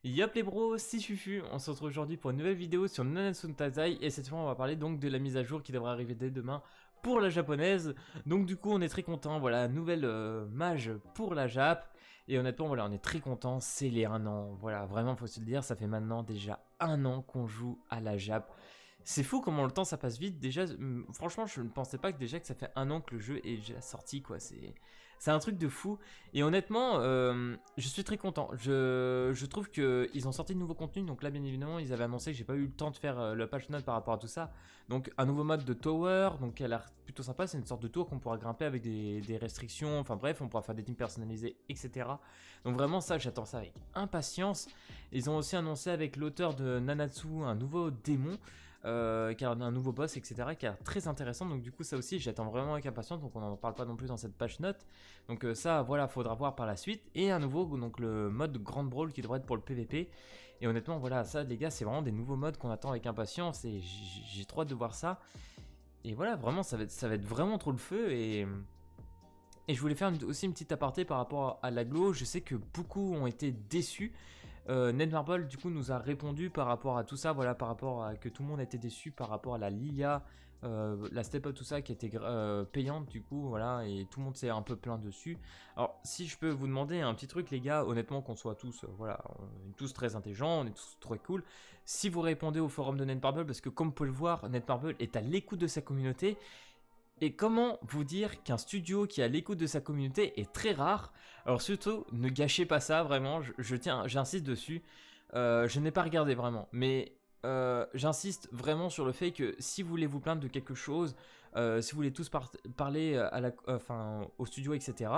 Yop les bros, c'est Fufu, on se retrouve aujourd'hui pour une nouvelle vidéo sur Nanatsu no Taizai et cette fois on va parler donc de la mise à jour qui devrait arriver dès demain pour la japonaise. Donc du coup on est très content, voilà, nouvelle mage pour la Jap et honnêtement voilà on est très content, c'est les 1 an, voilà vraiment faut se le dire, ça fait maintenant déjà 1 an qu'on joue à la Jap. C'est fou comment le temps ça passe vite, déjà franchement je ne pensais pas que déjà que ça fait 1 an que le jeu est déjà sorti quoi, c'est un truc de fou. Et honnêtement, je suis très content. Je trouve qu'ils ont sorti de nouveaux contenus. Donc là, bien évidemment, ils avaient annoncé que j'ai pas eu le temps de faire le patch note par rapport à tout ça. Donc un nouveau mode de tower, donc qui a l'air plutôt sympa. C'est une sorte de tour qu'on pourra grimper avec des restrictions. Enfin bref, on pourra faire des teams personnalisés, etc. Donc vraiment ça, j'attends ça avec impatience. Ils ont aussi annoncé avec l'auteur de Nanatsu un nouveau démon. Qui a un nouveau boss, etc. qui a l'air très intéressant. Donc du coup, ça aussi, j'attends vraiment avec impatience. Donc on n'en parle pas non plus dans cette patch note. Donc ça, voilà, faudra voir par la suite. Et un nouveau, donc le mode Grand Brawl qui devrait être pour le PVP. Et honnêtement, voilà, ça, les gars, c'est vraiment des nouveaux modes qu'on attend avec impatience. Et j'ai trop hâte de voir ça. Et voilà, vraiment, ça va être vraiment trop le feu. Et je voulais faire aussi une petite aparté par rapport à l'aglo. Je sais que beaucoup ont été déçus. Netmarble du coup nous a répondu par rapport à tout ça, voilà, par rapport à que tout le monde était déçu par rapport à la Lilia, la step up, tout ça qui était payante du coup, voilà, et tout le monde s'est un peu plaint dessus. Alors si je peux vous demander un petit truc les gars, honnêtement qu'on soit tous, voilà, on est tous très intelligents, on est tous très cool, si vous répondez au forum de Netmarble, parce que comme vous pouvez le voir, Netmarble est à l'écoute de sa communauté. Et comment vous dire qu'un studio qui est à l'écoute de sa communauté est très rare. Alors surtout, ne gâchez pas ça, vraiment, j'insiste dessus. Je n'ai pas regardé vraiment, mais j'insiste vraiment sur le fait que si vous voulez vous plaindre de quelque chose, si vous voulez tous parler au studio, etc.,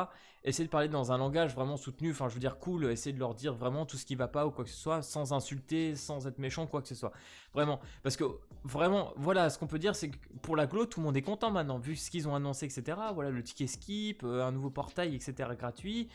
essayez de parler dans un langage vraiment soutenu, enfin je veux dire cool, essayez de leur dire vraiment tout ce qui va pas ou quoi que ce soit, sans insulter, sans être méchant, quoi que ce soit. Vraiment, parce que vraiment, voilà, ce qu'on peut dire, c'est que pour la Glo, tout le monde est content maintenant, vu ce qu'ils ont annoncé, etc. Voilà, le ticket skip, un nouveau portail, etc. gratuit.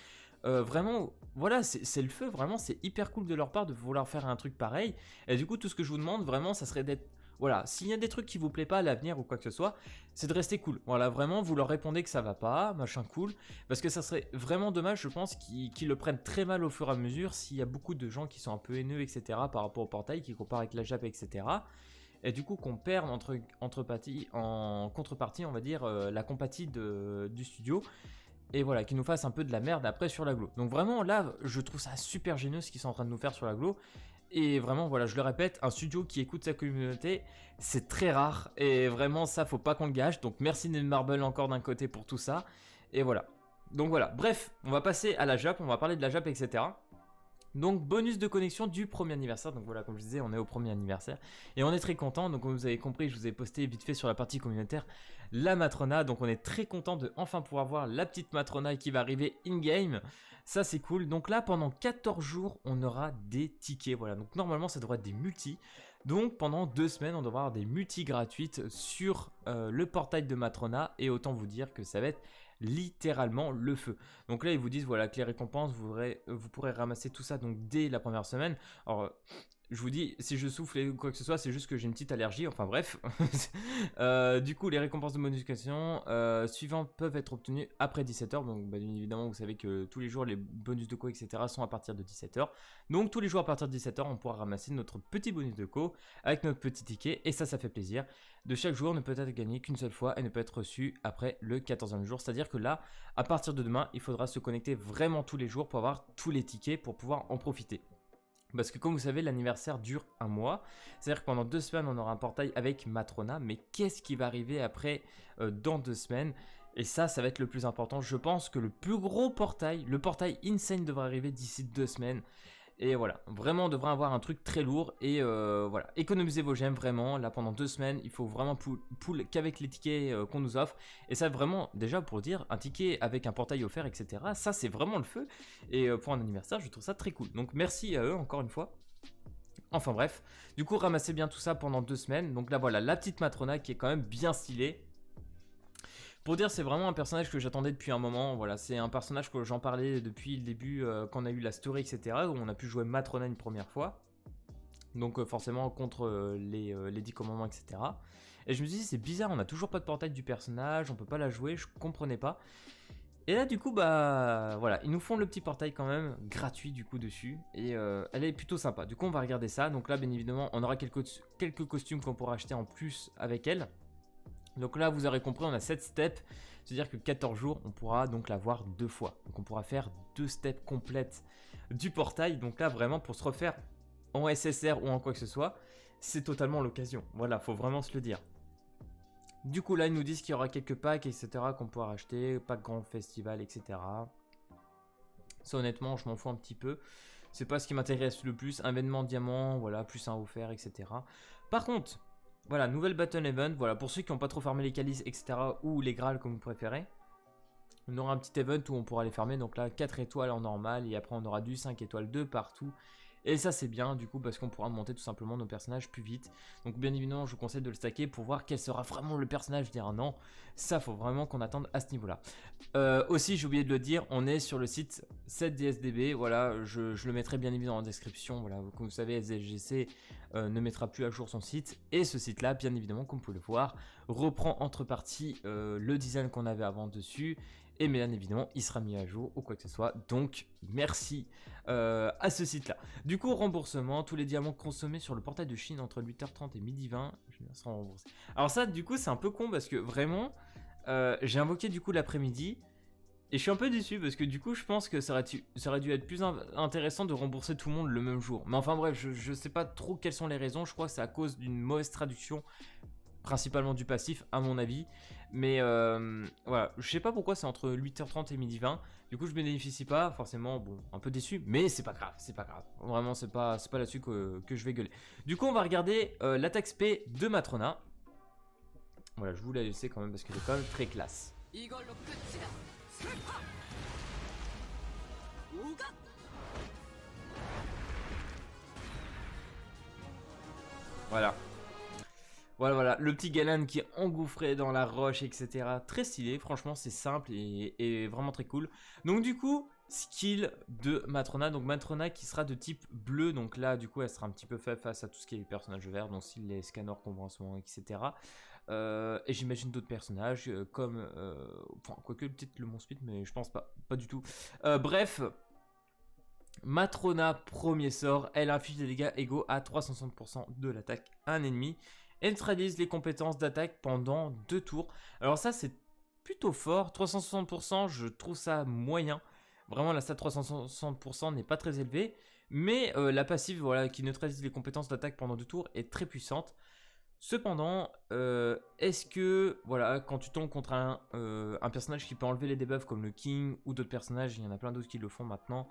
Vraiment, voilà, c'est le feu, vraiment, c'est hyper cool de leur part de vouloir faire un truc pareil. Et du coup, tout ce que je vous demande, vraiment, ça serait d'être... Voilà, s'il y a des trucs qui vous plaît pas à l'avenir ou quoi que ce soit, c'est de rester cool. Voilà, vraiment, vous leur répondez que ça va pas, machin cool, parce que ça serait vraiment dommage, je pense, qu'ils le prennent très mal au fur et à mesure, s'il y a beaucoup de gens qui sont un peu haineux, etc., par rapport au portail, qui comparent avec la Jap, etc., et du coup qu'on perd en contrepartie, on va dire, la compatie du studio, et voilà, qu'ils nous fassent un peu de la merde après sur la Glo. Donc vraiment là, je trouve ça super génieux ce qu'ils sont en train de nous faire sur la Glo. Et vraiment, voilà, je le répète, un studio qui écoute sa communauté, c'est très rare. Et vraiment, ça, faut pas qu'on le gâche. Donc merci Netmarble encore d'un côté pour tout ça. Et voilà. Donc voilà, bref, on va passer à la Jap, on va parler de la Jap, etc. Donc bonus de connexion du premier anniversaire, donc voilà comme je disais on est au premier anniversaire et on est très content, donc comme vous avez compris je vous ai posté vite fait sur la partie communautaire la Matrona, donc on est très content de enfin pouvoir voir la petite Matrona qui va arriver in-game, ça c'est cool. Donc là pendant 14 jours on aura des tickets, voilà, donc normalement ça devrait être des multis, donc pendant 2 semaines on devra avoir des multis gratuites sur le portail de Matrona et autant vous dire que ça va être littéralement le feu. Donc là ils vous disent voilà que les récompenses vous pourrez ramasser tout ça donc dès la première semaine. Alors je vous dis, si je souffle ou quoi que ce soit, c'est juste que j'ai une petite allergie, enfin bref. Du coup, les récompenses de modification suivantes peuvent être obtenues après 17h. Donc, bah, bien évidemment, vous savez que tous les jours, les bonus de co, etc. sont à partir de 17h. Donc, tous les jours à partir de 17h, on pourra ramasser notre petit bonus de co avec notre petit ticket. Et ça fait plaisir. De chaque jour ne peut être gagné qu'une seule fois et ne peut être reçu après le 14e jour. C'est-à-dire que là, à partir de demain, il faudra se connecter vraiment tous les jours pour avoir tous les tickets pour pouvoir en profiter. Parce que comme vous savez, l'anniversaire dure 1 mois, c'est-à-dire que pendant 2 semaines, on aura un portail avec Matrona, mais qu'est-ce qui va arriver après dans 2 semaines? Et ça va être le plus important. Je pense que le plus gros portail, le portail Insane devrait arriver d'ici 2 semaines. Et voilà, vraiment on devrait avoir un truc très lourd et voilà, économisez vos gemmes vraiment, là pendant 2 semaines, il faut vraiment pull qu'avec les tickets qu'on nous offre, et ça vraiment, déjà pour dire, un ticket avec un portail offert, etc., ça c'est vraiment le feu, et pour un anniversaire, je trouve ça très cool, donc merci à eux encore une fois. Enfin bref, du coup ramassez bien tout ça pendant 2 semaines, donc là voilà, la petite Matrona qui est quand même bien stylée. Pour dire, c'est vraiment un personnage que j'attendais depuis un moment, voilà, c'est un personnage que j'en parlais depuis le début, quand on a eu la story, etc., où on a pu jouer Matrona une première fois, donc forcément contre les 10 commandements, etc. Et je me suis dit, c'est bizarre, on a toujours pas de portail du personnage, on peut pas la jouer, je comprenais pas. Et là du coup bah voilà, ils nous font le petit portail quand même gratuit du coup dessus et elle est plutôt sympa. Du coup on va regarder ça. Donc là bien évidemment on aura quelques costumes qu'on pourra acheter en plus avec elle. Donc là vous aurez compris, on a 7 steps, c'est-à-dire que 14 jours on pourra donc la voir 2 fois. Donc on pourra faire 2 steps complètes du portail. Donc là vraiment pour se refaire en SSR ou en quoi que ce soit, c'est totalement l'occasion. Voilà, faut vraiment se le dire. Du coup là ils nous disent qu'il y aura quelques packs etc qu'on pourra acheter, pack grand festival etc. Ça honnêtement je m'en fous un petit peu. C'est pas ce qui m'intéresse le plus, un événement diamant, voilà, plus un offert etc. Par contre, voilà, nouvelle battle event, voilà, pour ceux qui n'ont pas trop farmé les calices etc. ou les grâles comme vous préférez. On aura un petit event où on pourra les farmer, donc là 4 étoiles en normal et après on aura du 5 étoiles de partout. Et ça c'est bien du coup parce qu'on pourra monter tout simplement nos personnages plus vite. Donc bien évidemment je vous conseille de le stacker pour voir quel sera vraiment le personnage dire un an. Ça faut vraiment qu'on attende à ce niveau là. Aussi j'ai oublié de le dire, on est sur le site 7DSDB. Voilà, je le mettrai bien évidemment en description. Voilà, comme vous savez SLGC ne mettra plus à jour son site. Et ce site là bien évidemment comme vous pouvez le voir reprend entre parties le design qu'on avait avant dessus. Et bien évidemment, il sera mis à jour ou quoi que ce soit. Donc, merci à ce site-là. Du coup, remboursement, tous les diamants consommés sur le portail de Chine entre 8h30 et 12h20 seront remboursés. Alors ça, du coup, c'est un peu con parce que vraiment, j'ai invoqué du coup l'après-midi. Et je suis un peu déçu parce que du coup, je pense que ça aurait dû être plus intéressant de rembourser tout le monde le même jour. Mais enfin bref, je sais pas trop quelles sont les raisons. Je crois que c'est à cause d'une mauvaise traduction. Principalement du passif à mon avis, mais voilà, je sais pas pourquoi c'est entre 8h30 et 12h20, du coup je bénéficie pas, forcément, bon, un peu déçu, mais c'est pas grave, vraiment c'est pas là-dessus que je vais gueuler. Du coup on va regarder l'attaque SP de Matrona, voilà, je vous la laisser quand même parce qu'elle est quand même très classe. Voilà. Voilà, le petit Galan qui est engouffré dans la roche, etc. Très stylé, franchement c'est simple et vraiment très cool. Donc du coup, skill de Matrona, donc Matrona qui sera de type bleu, donc là du coup elle sera un petit peu faible face à tout ce qui est personnages verts, donc si les scanners qu'on voit en ce moment, etc. Et j'imagine d'autres personnages comme, enfin quoique peut-être le monstre mais je pense pas du tout. Bref... Matrona, premier sort, elle inflige des dégâts égaux à 360% de l'attaque à un ennemi. Elle neutralise les compétences d'attaque pendant 2 tours. Alors ça c'est plutôt fort, 360% je trouve ça moyen. Vraiment la stat 360% n'est pas très élevée. Mais la passive voilà, qui neutralise les compétences d'attaque pendant 2 tours est très puissante. Cependant, est-ce que, voilà, quand tu tombes contre un personnage qui peut enlever les debuffs comme le King ou d'autres personnages, il y en a plein d'autres qui le font maintenant.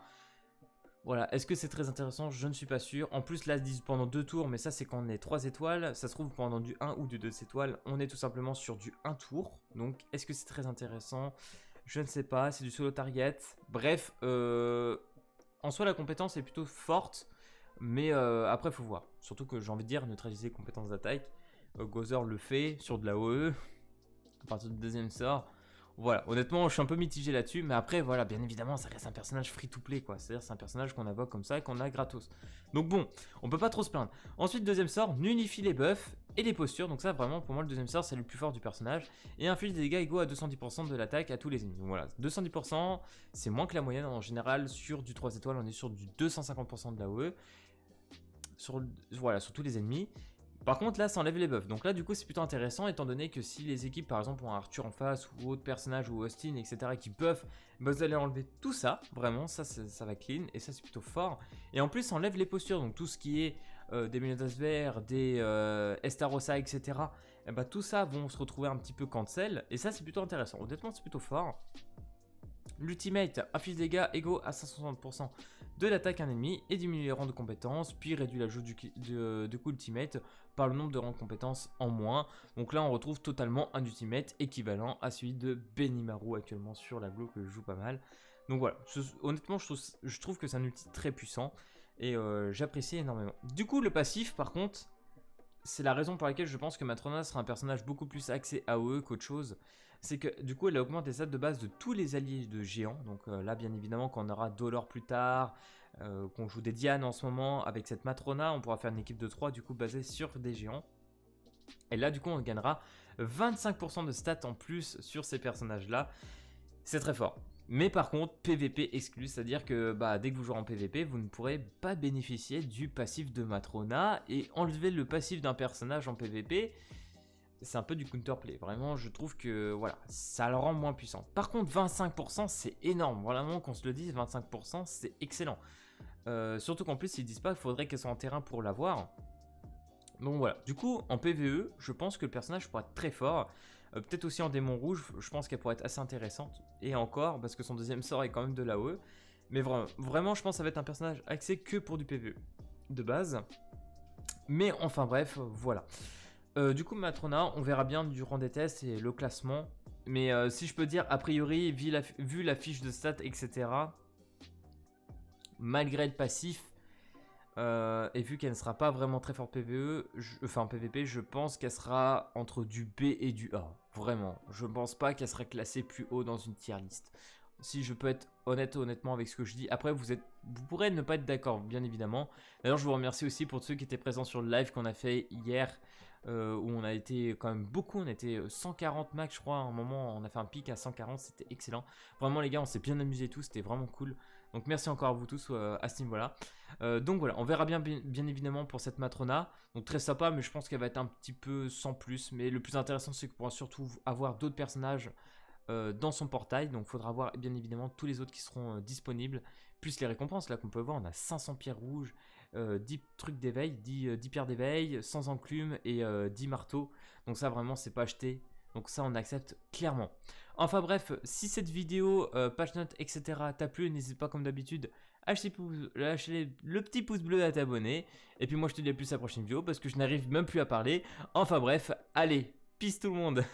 Voilà, est-ce que c'est très intéressant? Je ne suis pas sûr. En plus, là, ils disent pendant 2 tours, mais ça, c'est quand on est 3 étoiles. Ça se trouve pendant du 1 ou du 2 étoiles. On est tout simplement sur du 1 tour. Donc, est-ce que c'est très intéressant? Je ne sais pas. C'est du solo target. Bref, en soi, la compétence est plutôt forte. Mais après, il faut voir. Surtout que j'ai envie de dire, neutraliser les compétences d'attaque. Gozer le fait sur de la OE. À partir du deuxième sort. Voilà, honnêtement, je suis un peu mitigé là-dessus, mais après, voilà, bien évidemment, ça reste un personnage free-to-play, quoi. C'est-à-dire, c'est un personnage qu'on invoque comme ça et qu'on a gratos. Donc bon, on peut pas trop se plaindre. Ensuite, deuxième sort, nullifie les buffs et les postures. Donc ça, vraiment, pour moi, le deuxième sort, c'est le plus fort du personnage. Et inflige des dégâts égaux à 210% de l'attaque à tous les ennemis. Donc voilà, 210%, c'est moins que la moyenne en général. Sur du 3 étoiles, on est sur du 250% de l'AOE. Voilà, sur tous les ennemis. Par contre là ça enlève les buffs, donc là du coup c'est plutôt intéressant étant donné que si les équipes par exemple ont un Arthur en face ou autre personnage ou Austin etc qui buff, bah, vous allez enlever tout ça, vraiment ça va clean et ça c'est plutôt fort. Et en plus ça enlève les postures, donc tout ce qui est des Meliodas verts, des Estarossa etc. Et bah, tout ça vont se retrouver un petit peu cancel et ça c'est plutôt intéressant, honnêtement c'est plutôt fort. L'ultimate affiche des dégâts égaux à 560% de l'attaque à un ennemi et diminue les rangs de compétences, puis réduit l'ajout de coup ultimate par le nombre de rangs de compétences en moins. Donc là on retrouve totalement un ultimate équivalent à celui de Benimaru actuellement sur la Glo que je joue pas mal. Donc voilà, honnêtement je trouve que c'est un ulti très puissant et j'apprécie énormément. Du coup le passif par contre, c'est la raison pour laquelle je pense que Matrona sera un personnage beaucoup plus axé AOE qu'autre chose. C'est que du coup elle augmente les stats de base de tous les alliés de géants. Donc là bien évidemment quand on aura Dolor plus tard, qu'on joue des Diane en ce moment, avec cette Matrona on pourra faire une équipe de 3 du coup basée sur des géants. Et là du coup on gagnera 25% de stats en plus sur ces personnages là. C'est très fort. Mais par contre, PVP exclu, c'est-à-dire que bah, dès que vous jouez en PVP, vous ne pourrez pas bénéficier du passif de Matrona. Et enlever le passif d'un personnage en PVP, c'est un peu du counterplay. Vraiment, je trouve que voilà, ça le rend moins puissant. Par contre, 25%, c'est énorme. Vraiment, qu'on se le dise, 25%, c'est excellent. Surtout qu'en plus, ils disent pas qu'il faudrait qu'elle soit en terrain pour l'avoir. Donc voilà, du coup, en PVE, je pense que le personnage pourrait être très fort. Peut-être aussi en démon rouge, je pense qu'elle pourrait être assez intéressante. Et encore, parce que son deuxième sort est quand même de l'AOE. Mais vraiment, je pense que ça va être un personnage axé que pour du PVE, de base. Mais enfin bref, voilà. Du coup, Matrona, on verra bien durant des tests et le classement. Mais si je peux dire, a priori, vu la fiche de stats, etc., malgré le passif, et vu qu'elle ne sera pas vraiment très forte PVE, enfin PVP, je pense qu'elle sera entre du B et du A. Vraiment, je ne pense pas qu'elle sera classée plus haut dans une tier list. Si je peux être honnêtement avec ce que je dis. Après, vous pourrez ne pas être d'accord, bien évidemment. D'ailleurs, je vous remercie aussi pour ceux qui étaient présents sur le live qu'on a fait hier, où on a été quand même beaucoup. On était 140 max, je crois. À un moment, on a fait un pic à 140, c'était excellent. Vraiment, les gars, on s'est bien amusés tous, c'était vraiment cool. Donc, merci encore à vous tous à ce niveau-là. Donc voilà, on verra bien évidemment pour cette Matrona. Donc très sympa, mais je pense qu'elle va être un petit peu sans plus. Mais le plus intéressant, c'est qu'on pourra surtout avoir d'autres personnages dans son portail. Donc il faudra voir bien évidemment tous les autres qui seront disponibles. Plus les récompenses, là qu'on peut voir, on a 500 pierres rouges, 10 trucs d'éveil, 10 pierres d'éveil, 100 enclumes et 10 marteaux. Donc ça vraiment, c'est pas acheté. Donc ça, on accepte clairement. Enfin bref, si cette vidéo, page note, etc. t'a plu, n'hésite pas comme d'habitude à lâcher le petit pouce bleu à t'abonner. Et puis moi je te dis à plus à la prochaine vidéo parce que je n'arrive même plus à parler. Enfin bref, allez, peace tout le monde.